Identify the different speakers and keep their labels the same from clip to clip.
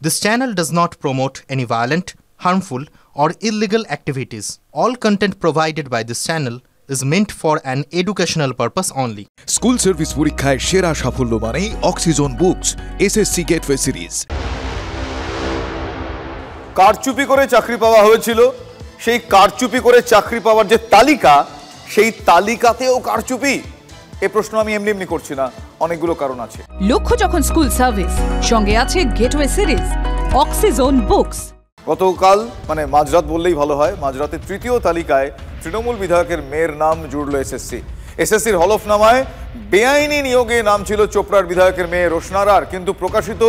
Speaker 1: This channel does not promote any violent, harmful, or illegal activities. All content provided by this channel is meant for an educational purpose only.
Speaker 2: School service পরীক্ষায় সেরা সাফল্য মানেই oxygen books SSC gateway series.
Speaker 3: কারচুপি করে চাকরি পাওয়া হয়েছিল, সেই কারচুপি করে চাকরি পাওয়ার যে তালিকা, সেই তালিকাতেও কারচুপি। এই প্রশ্ন আমি এমনি করছি না, অনেকগুলো কারণ আছে।
Speaker 4: লক্ষ্য যখন স্কুল সার্ভিস, সঙ্গে আছে গেটওয়ে সিরিজ, অক্সিজন বুকস।
Speaker 3: গতকাল মানে মাঝরাত বললেই ভালো হয়, মাঝরাতের তৃতীয় তালিকায় তৃণমূল বিধায়কের মেয়ের নাম জুড়ল এসএসসির হলফনামায় বেআইনি নিয়োগে নাম ছিল চোপড়ার বিধায়কের মেয়ে রোশনারার, কিন্তু প্রকাশিত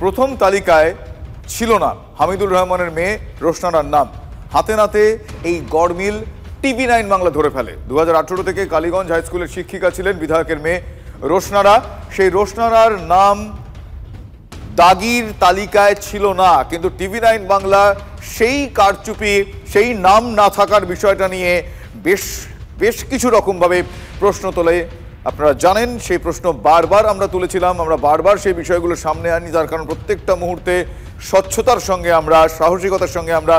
Speaker 3: প্রথম তালিকায় ছিল না হামিদুর রহমানের মেয়ে রোশনারার নাম। হাতে নাতে এই গড়মিল টিভি9 বাংলা ধরে ফেলে। 2018 থেকে কালীগঞ্জ হাই স্কুলের শিক্ষিকা ছিলেন বিধায়কের মেয়ে রোশনারা। সেই রোশনারার নাম দাগির তালিকায় ছিল না, কিন্তু টিভি9 বাংলা সেই কারচুপি, সেই নাম না থাকার বিষয়টা নিয়ে বেশ কিছু রকমভাবে প্রশ্ন তোলে। আপনারা জানেন সেই প্রশ্ন বারবার আমরা তুলেছিলাম, আমরা বারবার সেই বিষয়গুলো সামনে আনি, যার কারণ প্রত্যেকটা মুহূর্তে স্বচ্ছতার সঙ্গে আমরা, সাহসিকতার সঙ্গে আমরা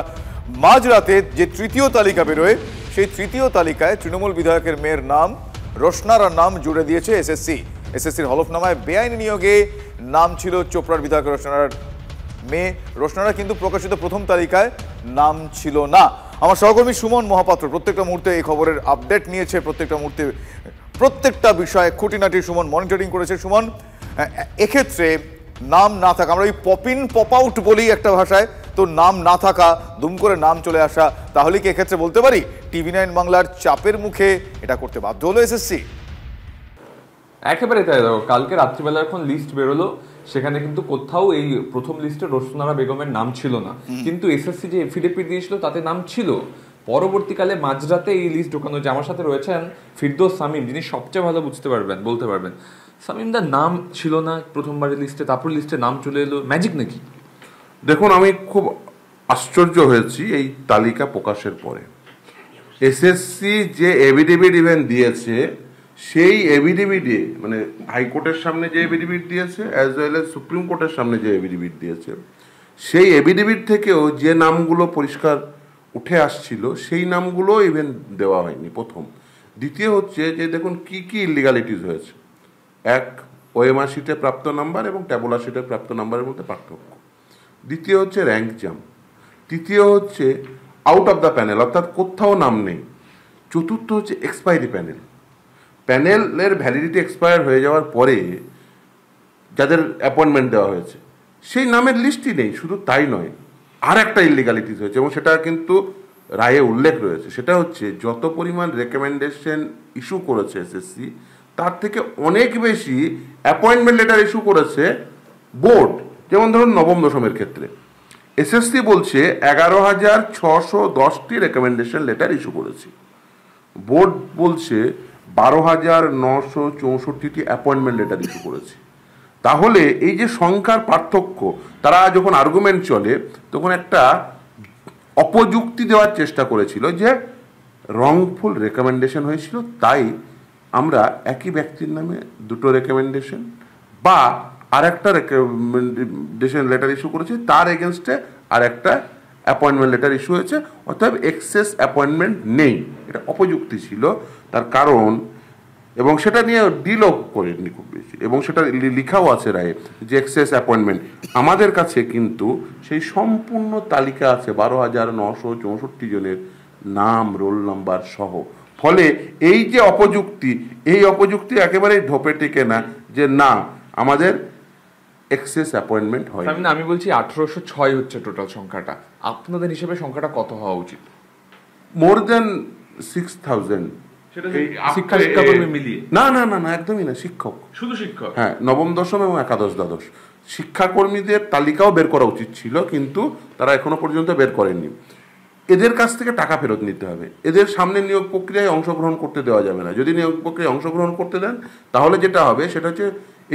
Speaker 3: মাঝরাতে যে তৃতীয় তালিকা বেরোয়, সেই তৃতীয় তালিকায় তৃণমূল বিধায়কের মেয়ের নাম রোশনারার নাম জুড়ে দিয়েছে এসএসসির হলফনামায় বেআইনি নিয়োগে নাম ছিল চোপড়ার বিধায়ক রোশনারার মেয়ে রোশনারা, কিন্তু প্রকাশিত প্রথম তালিকায় নাম ছিল না। আমার সহকর্মী সুমন মহাপাত্র প্রত্যেকটা মুহূর্তে এই খবরের আপডেট নিয়েছে, প্রত্যেকটা মুহূর্তে প্রত্যেকটা বিষয়ে খুঁটিনাটি সুমন মনিটরিং করেছে। সুমন, এক্ষেত্রে নাম না থাকা, আমরা ওই পপ ইন পপ আউট বলি একটা ভাষায়, তো নাম না থাকা, দুম করে নাম চলে আসা, তাহলে কি এক্ষেত্রে বলতে পারি টিভি9 বাংলার চাপের মুখে এটা করতে বাধ্য হলো এসএসসি?
Speaker 5: একেবারে তাই। দেখো, কালকে রাত্রিবেলা এখন লিস্ট বেরোলো, সেখানে কিন্তু কোথাও এই প্রথম লিস্টে রোশনারা বেগমের নাম ছিল না, কিন্তু এসএসসি যে এফিডেভিট দিয়েছিল তাতে নাম ছিল। পরবর্তীকালে মাঝরাতে এই লিস্ট ঢোকানো হয়েছে। আমার সাথে রয়েছেন ফিরদৌস সামিম, যিনি সবচেয়ে ভালো বলতে পারবেন। সামিমদার নাম ছিল না প্রথমবারের লিস্টে, তারপর লিস্টে নাম চলে এলো, ম্যাজিক নাকি?
Speaker 6: দেখুন, আমি খুব আশ্চর্য হয়েছি এই তালিকা প্রকাশের পরে। এসএসসি যে এফিডেভিট ইভেন দিয়েছে, সেই এফিডেভিটে মানে হাইকোর্টের সামনে যে এফিডেভিট দিয়েছে অ্যাজ ওয়েল এজ সুপ্রিম কোর্টের সামনে যে এফিডেভিট দিয়েছে, সেই এফিডেভিট থেকেও যে নামগুলো পরিষ্কার উঠে আসছিল সেই নামগুলো ইভেন দেওয়া হয়নি প্রথম। দ্বিতীয় হচ্ছে যে দেখুন কি কি ইলিগালিটিস হয়েছে। এক, ওএমআর শিটে প্রাপ্ত নাম্বার এবং ট্যাবুলার শিটে প্রাপ্ত নাম্বারের মধ্যে পার্থক্য। দ্বিতীয় হচ্ছে র্যাঙ্ক জাম্প। তৃতীয় হচ্ছে আউট অফ দ্য প্যানেল, অর্থাৎ কোথাও নাম নেই। চতুর্থ হচ্ছে এক্সপায়ারি প্যানেলের ভ্যালিডিটি এক্সপায়ার হয়ে যাওয়ার পরে যাদের অ্যাপয়েন্টমেন্ট দেওয়া হয়েছে সেই নামের লিস্টই নেই। শুধু তাই নয়, আর একটা ইলিগালিটিস হয়েছে এবং সেটা কিন্তু রায়ে উল্লেখ রয়েছে। সেটা হচ্ছে যত পরিমাণ রেকমেন্ডেশন ইস্যু করেছে এসএসসি, তার থেকে অনেক বেশি অ্যাপয়েন্টমেন্ট লেটার ইস্যু করেছে বোর্ড। যেমন ধরুন নবম দশমের ক্ষেত্রে এসএসসি বলছে 11,610টি রেকমেন্ডেশন লেটার ইস্যু করেছে, বোর্ড বলছে 12,964টি অ্যাপয়েন্টমেন্ট লেটার ইস্যু করেছে। তাহলে এই যে সংখ্যার পার্থক্য, তারা যখন আর্গুমেন্ট চলে তখন একটা অপযুক্তি দেওয়ার চেষ্টা করেছিল যে রংফুল রেকমেন্ডেশন হয়েছিল, তাই আমরা একই ব্যক্তির নামে দুটো রেকমেন্ডেশন বা আর একটা রেকমেন্ডেশন লেটার ইস্যু করেছে, তার এগেনস্টে আর একটা অ্যাপয়েন্টমেন্ট লেটার ইস্যু হয়েছে, অর্থাৎ এক্সেস অ্যাপয়েন্টমেন্ট নেই। এটা অপযুক্তি ছিল তার কারণ, এবং সেটা নিয়ে ডিলও করেননি খুব বেশি, এবং সেটা লেখাও আছে রায়ে যে এক্সেস অ্যাপয়েন্টমেন্ট। আমাদের কাছে কিন্তু সেই সম্পূর্ণ তালিকা আছে 12,964 জনের নাম, রোল নাম্বার সহ। ফলে এই যে অপযুক্তি, এই অপযুক্তি একেবারেই ধোপে টেকে না যে না আমাদের এক্সেস অ্যাপয়েন্টমেন্ট হয়।
Speaker 5: আমি বলছি 1806 হচ্ছে টোটাল সংখ্যাটা। আপনাদের হিসেবে সংখ্যাটা কত হওয়া উচিত?
Speaker 6: মোর দেন 6,000।
Speaker 5: শিক্ষাকর্মী মিলিয়ে?
Speaker 6: না, একদমই না, শিক্ষক, শুধু শিক্ষক। হ্যাঁ, নবম দশম এবং একাদশ দ্বাদশ শিক্ষাকর্মীদের তালিকাও বের করা উচিত ছিল, কিন্তু তারা এখনো পর্যন্ত বের করেননি। এদের কাছ থেকে টাকা ফেরত নিতে হবে, এদের সামনে নিয়োগ প্রক্রিয়ায় অংশগ্রহণ করতে দেওয়া যাবে না। যদি নিয়োগ প্রক্রিয়ায় অংশগ্রহণ করতে দেন তাহলে যেটা হবে সেটা হচ্ছে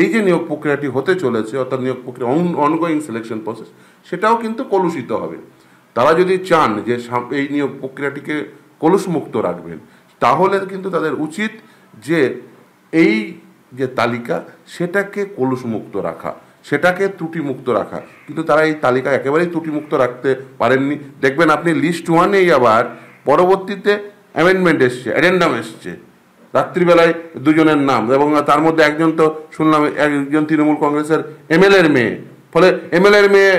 Speaker 6: এই যে নিয়োগ প্রক্রিয়াটি হতে চলেছে, অর্থাৎ নিয়োগ প্রক্রিয়া অনগোয়িং সিলেকশন প্রসেস, সেটাও কিন্তু কলুষিত হবে। তারা যদি চান যে এই নিয়োগ প্রক্রিয়াটিকে কলুষমুক্ত রাখবেন, তাহলে কিন্তু তাদের উচিত যে এই যে তালিকা সেটাকে কলুষমুক্ত রাখা, সেটাকে ত্রুটিমুক্ত রাখা, কিন্তু তারা এই তালিকা একেবারেই ত্রুটিমুক্ত রাখতে পারেননি। দেখবেন আপনি লিস্ট ওয়ানেই আবার পরবর্তীতে অ্যামেন্ডমেন্ট এসছে, অ্যাডেন্ডাম এসছে, রাত্রিবেলায় দুজনের নাম, এবং তার মধ্যে একজন তো শুনলাম একজন তৃণমূল কংগ্রেসের এমএলএর মেয়ে, ফলে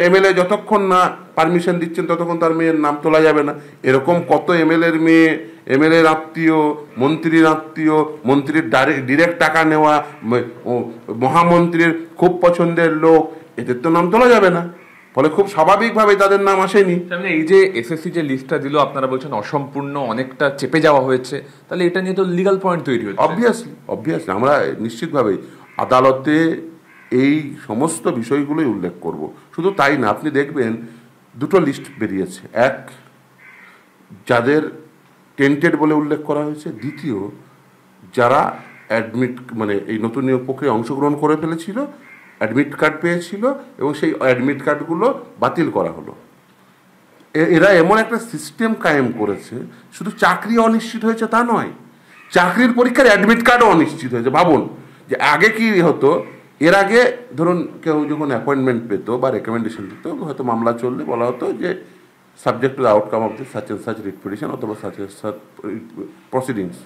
Speaker 6: এমএলএ যতক্ষণ না পারমিশন দিচ্ছেন ততক্ষণ তার মেয়ের নাম তোলা যাবে না। এরকম কত এমএলএর মেয়ে, এমএলএর আত্মীয়, মন্ত্রীর আত্মীয়, মন্ত্রীর ডিরেক্ট টাকা নেওয়া, মহামন্ত্রীর খুব পছন্দের লোক, এদের তো নাম তোলা যাবে না, ফলে খুব স্বাভাবিকভাবে তাদের নাম আসেনি।
Speaker 5: এই যে এসএসসি যে লিস্টটা দিল আপনারা বলছেন অসম্পূর্ণ, অনেকটা চেপে যাওয়া হয়েছে, তাহলে এটা নিয়ে তো লিগ্যাল পয়েন্ট তৈরি হচ্ছে।
Speaker 6: অবভিয়াসলি আমরা নিশ্চিতভাবেই আদালতে এই সমস্ত বিষয়গুলোই উল্লেখ করব। শুধু তাই না, আপনি দেখবেন দুটো লিস্ট বেরিয়েছে, এক যাদের টেন্টেড বলে উল্লেখ করা হয়েছে, দ্বিতীয় যারা অ্যাডমিট মানে এই নতুন নিয়োগ প্রক্রিয়ায় অংশগ্রহণ করে ফেলেছিল, অ্যাডমিট কার্ড পেয়েছিল এবং সেই অ্যাডমিট কার্ডগুলো বাতিল করা হলো। এরা এমন একটা সিস্টেম কায়েম করেছে, শুধু চাকরি অনিশ্চিত হয়েছে তা নয়, চাকরির পরীক্ষার অ্যাডমিট কার্ডও অনিশ্চিত হয়েছে। ভাবুন যে আগে কি হতো, এর আগে ধরুন কেউ যখন অ্যাপয়েন্টমেন্ট পেত বা রেকমেন্ডেশন দিত, হয়তো মামলা চললে বলা হতো যে subject to the outcome of the such and such writ petition অথবা সাচ এন্ড সাচ প্রসিডিংস।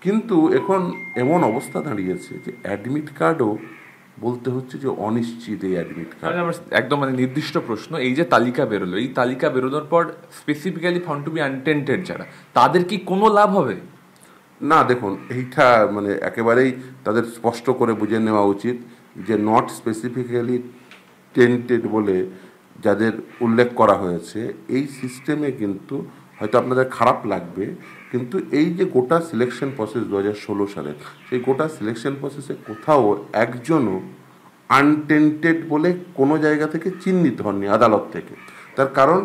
Speaker 6: কিন্তু এখন এমন অবস্থা দাঁড়িয়েছে যে অ্যাডমিট কার্ডও বলতে হচ্ছে যে অনিশ্চিত এই অ্যাডমিট কার্ড।
Speaker 5: একদম মানে নির্দিষ্ট প্রশ্ন, এই যে তালিকা বেরোলো, এই তালিকা বেরোনোর পর specifically found to be untainted যারা, তাদের কি কোনো লাভ হবে?
Speaker 6: না, দেখুন এইটা মানে একেবারেই তাদের স্পষ্ট করে বুঝে নেওয়া উচিত যে নট স্পেসিফিক্যালি টেন্টেড বলে যাদের উল্লেখ করা হয়েছে, এই সিস্টেমে কিন্তু হয়তো আপনাদের খারাপ লাগবে, কিন্তু এই যে গোটা সিলেকশন প্রসেস 2016 সালে, সেই গোটা সিলেকশন প্রসেসে কোথাও একজনও আনটেন্টেড বলে কোনো জায়গা থেকে চিহ্নিত হননি আদালত থেকে। তার কারণ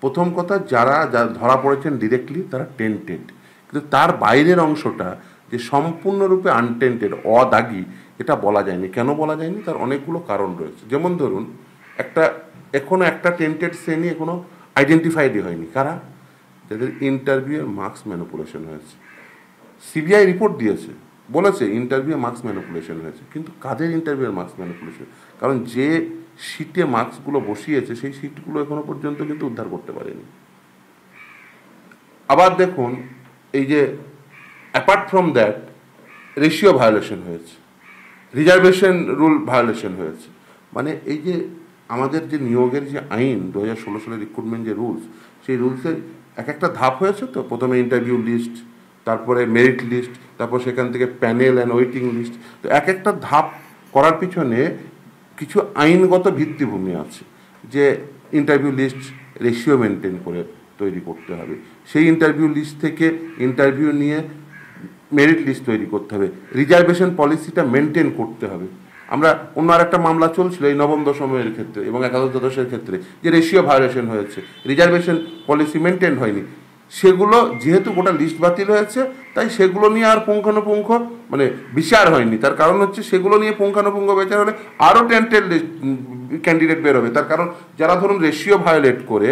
Speaker 6: প্রথম কথা, যারা ধরা পড়েছেন ডিরেক্টলি তারা টেন্টেড, কিন্তু তার বাইরের অংশটা যে সম্পূর্ণরূপে আনটেন্টেড, অদাগী, এটা বলা যায়নি। কেন বলা যায়নি? তার অনেকগুলো কারণ রয়েছে। যেমন ধরুন, এখনো একটা টেন্টেড শ্রেণী এখনো আইডেন্টিফাইডই হয়নি। কারা? যাদের ইন্টারভিউয়ের মার্কস ম্যানিপুলেশন হয়েছে। সিবিআই রিপোর্ট দিয়েছে, বলেছে ইন্টারভিউ মার্কস ম্যানিপুলেশন হয়েছে, কিন্তু কাদের ইন্টারভিউয়ের মার্কস ম্যানিপুলেশন? কারণ যে সিটে মার্কসগুলো বসিয়েছে সেই সিটগুলো এখনো পর্যন্ত কিন্তু উদ্ধার করতে পারেনি। আবার দেখুন, এই যে apart from that ratio violation হয়েছে, রিজার্ভেশন রুল ভায়োলেশন হয়েছে। মানে এই যে আমাদের যে নিয়োগের যে আইন 2016 সালের রিক্রুটমেন্ট যে রুলস, সেই রুলসের এক একটা ধাপ হয়েছে। তো প্রথমে ইন্টারভিউ লিস্ট, তারপরে মেরিট লিস্ট, তারপর সেখান থেকে প্যানেল অ্যান্ড ওয়েটিং লিস্ট। তো এক একটা ধাপ করার পিছনে কিছু আইনগত ভিত্তিভূমি আছে, যে ইন্টারভিউ লিস্ট রেশিও মেনটেন করে তৈরি করতে হবে, সেই ইন্টারভিউ লিস্ট থেকে ইন্টারভিউ নিয়ে মেরিট লিস্ট তৈরি করতে হবে, রিজার্ভেশন পলিসিটা মেনটেন করতে হবে। আমরা অন্য আরেকটা মামলা চলছিল এই নবম দশমের ক্ষেত্রে এবং একাদশ দ্বাদশের ক্ষেত্রে, যে রেশিও ভায়োলেশন হয়েছে, রিজার্ভেশন পলিসি মেনটেন হয়নি। সেগুলো যেহেতু গোটা লিস্ট বাতিল হয়েছে, তাই সেগুলো নিয়ে আর পুঙ্খানুপুঙ্খ মানে বিচার হয়নি। তার কারণ হচ্ছে সেগুলো নিয়ে পুঙ্খানুপুঙ্খ বিচার হলে আরও টেন্টেড ক্যান্ডিডেট বেরোবে। তার কারণ যারা ধরুন রেশিও ভায়োলেট করে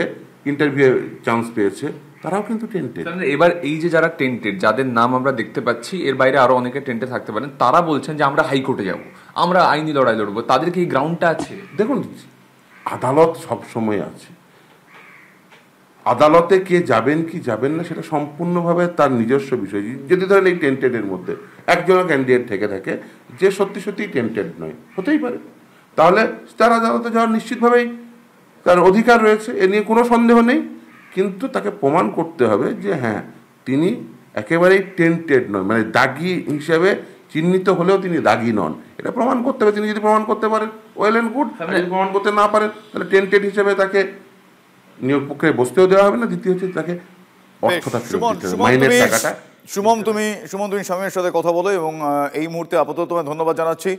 Speaker 6: ইন্টারভিউ চান্স পেয়েছে, তারাও কিন্তু টেন্টেড।
Speaker 5: এবার এই যে যারা টেন্টেড, যাদের নাম আমরা দেখতে পাচ্ছি, এর বাইরে আরো অনেকে টেন্টেড থাকতে পারেন, তারা বলছেন যে আমরা হাইকোর্টে যাব, আমরা আইনি লড়াই লড়বো। তাদের কি গ্রাউন্ডটা আছে?
Speaker 6: দেখুন, আদালত সবসময় আছে। আদালতে কে যাবেন কি যাবেন না সেটা সম্পূর্ণভাবে তার নিজস্ব বিষয়। যদি ধরেন এই টেন্টেডের মধ্যে একজনও ক্যান্ডিডেট থেকে থাকে যে সত্যি সত্যি টেন্টেড নয়, হতেই পারে, তাহলে তার আদালতে যাওয়ার নিশ্চিতভাবেই তার অধিকার রয়েছে, এ নিয়ে কোনো সন্দেহ নেই। কিন্তু তাকে প্রমাণ করতে হবে যে হ্যাঁ, তিনি একেবারেই টেন্টেড নয়, মানে দাগি হিসাবে চিহ্নিত হলেও তিনি দাগি নন, এটা প্রমাণ করতে হবে। তিনি যদি প্রমাণ করতে পারেন, ওয়েল অ্যান্ড গুড। যদি প্রমাণ করতে না পারেন, তাহলে টেন্টেড হিসেবে তাকে নিয়োগ প্রক্রিয়ায় বসতেও দেওয়া হবে না। দ্বিতীয় হচ্ছে তাকে অর্থটা ফেরত দিতে হবে, মাইনের টাকাটা।
Speaker 3: সুমন, তুমি শামীমের সাথে কথা বলো এবং এই মুহূর্তে আপাতত তোমায় ধন্যবাদ জানাচ্ছি।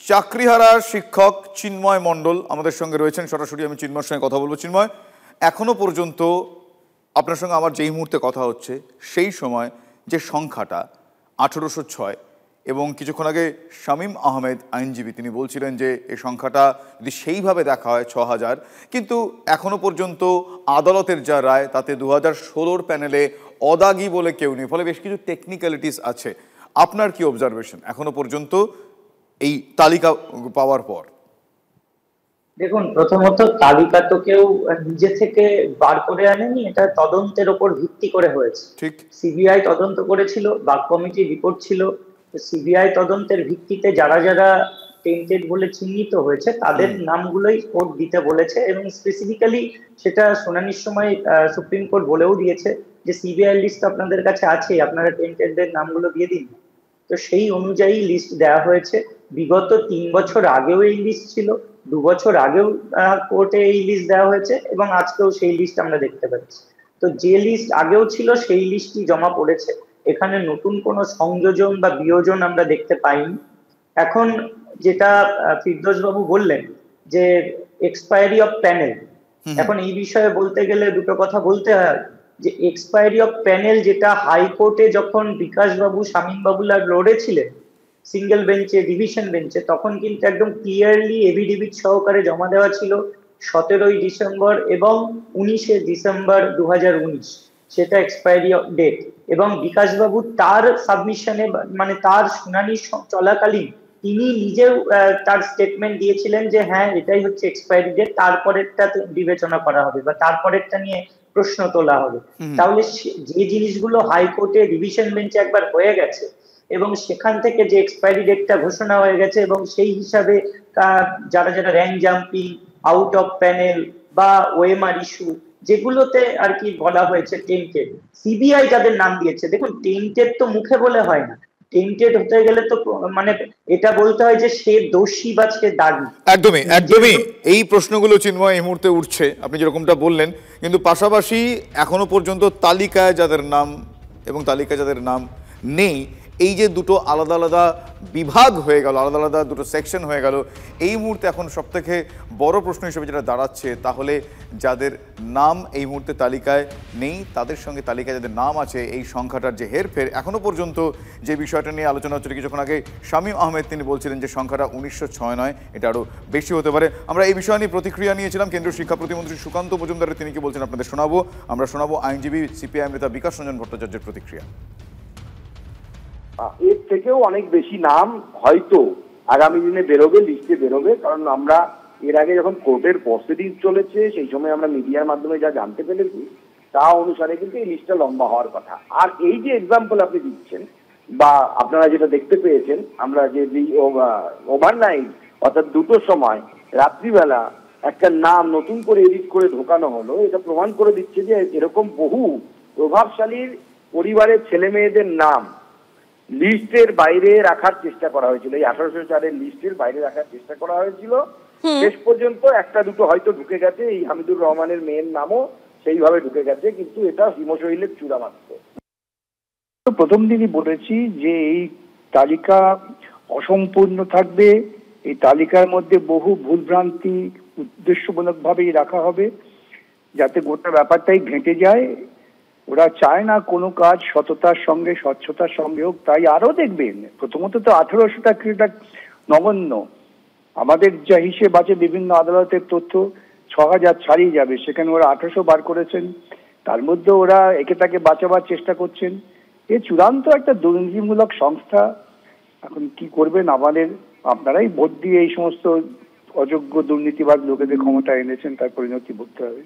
Speaker 3: চাকরিহারা শিক্ষক চিন্ময় মণ্ডল আমাদের সঙ্গে রয়েছেন, সরাসরি আমি চিন্ময়ের সঙ্গে কথা বলবো। চিন্ময়, এখনো পর্যন্ত আপনার সঙ্গে আমার যেই মুহূর্তে কথা হচ্ছে সেই সময় যে সংখ্যাটা 1806, এবং কিছুক্ষণ আগে শামীম আহমেদ আইনজীবী তিনি বলছিলেন যে এই সংখ্যাটা যদি সেইভাবে দেখা হয় 6000, কিন্তু এখনো পর্যন্ত আদালতের যা রায় তাতে 2016 প্যানেলে অদাগী বলে কেউ নেই, ফলে বেশ কিছু টেকনিক্যালিটিস আছে। আপনার কি অবজারভেশন এখনো পর্যন্ত এই তালিকা পাওয়ার পর?
Speaker 7: দেখুন, প্রথমত তালিকা তো কেউ নিজে থেকে বার করে আনেনি, এটা তদন্তের ওপর ভিত্তি করে হয়েছে।
Speaker 3: ঠিক।
Speaker 7: সিবিআই তদন্ত করেছিল, বাগ কমিটির রিপোর্ট ছিল, সিবিআই তদন্তের ভিত্তিতে যারা যারা টেন্টেড বলে চিহ্নিত হয়েছে তাদের নামগুলোই কোর্ট দিতে বলেছে, এবং স্পেসিফিক্যালি সেটা শুনানির সময় সুপ্রিম কোর্ট বলেও দিয়েছে যে সিবিআই লিস্ট আপনাদের কাছে আছে, আপনারা টেন্টেডদের নামগুলো দিয়ে দিন। তো সেই অনুযায়ী লিস্ট দেওয়া হয়েছে। বিগত 3 বছর আগেও এই লিস্ট ছিল, 2 বছর আগেও কোর্টে এই লিস্ট দেওয়া হয়েছে, এবং আজকেও সেই লিস্ট আমরা দেখতে পাচ্ছি। তো যে লিস্ট আগেও ছিল সেই লিস্টই জমা পড়েছে, এখানে নতুন কোনো সংযোজন বা বিয়োজন আমরা দেখতে পাইনি। এখন যেটা ফিরদৌস বাবু বললেন যে এক্সপায়ারি অফ প্যানেল, এখন এই বিষয়ে বলতে গেলে দুটো কথা বলতে হয়। যে এক্সপায়ারি অফ প্যানেল যেটা হাইকোর্টে যখন বিকাশ বাবু, শামীম বাবুলা লড়েছিলেন সিঙ্গেল বেঞ্চে, ডিভিশন বেঞ্চে, তখন কিন্তু একদম ক্লিয়ারলি এভিডেভিট সহকারে জমা দেওয়া ছিল 17ই ডিসেম্বর এবং 19শে ডিসেম্বর 2019, সেটা এক্সপায়ারি ডেট। এবং বিকাশ বাবু তার সাবমিশনে, মানে তার শুনানি চলাকালীন তিনি নিজেও তার স্টেটমেন্ট দিয়েছিলেন যে হ্যাঁ এটাই হচ্ছে এক্সপায়ারি ডেট, তারপরেরটা বিবেচনা করা হবে বা তারপরেরটা নিয়ে প্রশ্ন তোলা হবে। তাহলে যে জিনিসগুলো হাইকোর্টে ডিভিশন বেঞ্চে একবার হয়ে গেছে এবং সেখান থেকে যে এক্সপায়ারি ডেটটা ঘোষণা হয়ে গেছে, এবং সেই হিসাবে যারা যারা rank jumping, out of panel বা ওএমআর ইস্যু যেগুলোতে আর কি বলা হয়েছে টেন্টেড, সিবিআই যাদের নাম দিয়েছে, দেখুন টেন্টেড তো মুখে বলে হয় না, টেন্টেড হতে গেলে তো মানে এটা বলতে হয় যে সে দোষী বা সে দাবি।
Speaker 3: একদমই একদমই এই প্রশ্নগুলো চিন্ময় এই মুহূর্তে উঠছে আপনি যেরকমটা বললেন, কিন্তু পাশাপাশি এখনো পর্যন্ত তালিকায় যাদের নাম এবং তালিকায় যাদের নাম নেই, এই যে দুটো আলাদা আলাদা বিভাগ হয়ে গেল, আলাদা আলাদা দুটো সেকশন হয়ে গেল, এই মুহূর্তে এখন সবথেকে বড় প্রশ্ন হিসেবে যেটা দাঁড়াচ্ছে, তাহলে যাদের নাম এই মুহূর্তে তালিকায় নেই তাদের সঙ্গে তালিকায় যাদের নাম আছে এই সংখ্যাটার যে হেরফের, এখনো পর্যন্ত যে বিষয়টা নিয়ে আলোচনা হচ্ছিল কিছুক্ষণ আগে শামীম আহমেদ তিনি বলছিলেন যে সংখ্যাটা 1906 নয়, এটা আরও বেশি হতে পারে। আমরা এই বিষয় নিয়ে প্রতিক্রিয়া নিয়েছিলাম কেন্দ্রীয় শিক্ষা প্রতিমন্ত্রী সুকান্ত মজুমদারের, তিনি কি বলছেন আপনাদের শোনাবো। আমরা শোনাবো আইনজীবী সিপিআইএম নেতা বিকাশ রঞ্জন ভট্টাচার্যের প্রতিক্রিয়া।
Speaker 8: এর থেকেও অনেক বেশি নাম হয়তো আগামী দিনে বেরোবে, লিস্টে বেরোবে, কারণ আমরা এর আগে যখন কোর্টের প্রসিডিং চলেছে সেই সময় আমরা মিডিয়ার মাধ্যমে যা জানতে পেরেছি তা অনুসারে কিন্তু এই লিস্টটা লম্বা হওয়ার কথা। আর এই যে এক্সাম্পল আপনি দিচ্ছেন বা আপনারা যেটা দেখতে পেয়েছেন, আমরা যে ওভারনাইট অর্থাৎ 2টোর সময় রাত্রিবেলা একটা নাম নতুন করে এডিট করে ঢোকানো হলো, এটা প্রমাণ করে দিচ্ছে যে এরকম বহু প্রভাবশালীর পরিবারের ছেলে মেয়েদের নাম লিস্টের বাইরে রাখার চেষ্টা করা হয়েছিল, এই 1804-এর লিস্টের বাইরে রাখার চেষ্টা করা হয়েছিল। শেষ পর্যন্ত একটা দুটো হয়তো ঢুকে গেছে, এই হামিদুর রহমানের মেয়ের নামও সেইভাবে ঢুকে গেছে, কিন্তু এটা হিমশৈলের চূড়া মাত্র।
Speaker 9: প্রথম দিনই বলেছি যে এই তালিকা অসম্পূর্ণ থাকবে, এই তালিকার মধ্যে বহু ভুলভ্রান্তি উদ্দেশ্যমূলকভাবেই রাখা হবে যাতে গোটা ব্যাপারটাই ঘেঁটে যায়। ওরা চায় না কোনো কাজ সততার সঙ্গে স্বচ্ছতার সঙ্গে হোক, তাই আরো দেখবেন প্রথমত তো 1800টা ক্রীড়া নগণ্য, আমাদের যা হিসেব আছে বিভিন্ন আদালতের তথ্য 6000 ছাড়িয়ে যাবে, সেখানে ওরা 1800 বার করেছেন, তার মধ্যে ওরা একে তাকে বাঁচাবার চেষ্টা করছেন। এ চূড়ান্ত একটা দুর্নীতিমূলক সংস্থা। এখন কি করবেন আপনারাই ভোট দিয়ে এই সমস্ত অযোগ্য দুর্নীতিবাদ লোকেদের ক্ষমতা এনেছেন, তার পরিণতি ভুগতে হবে।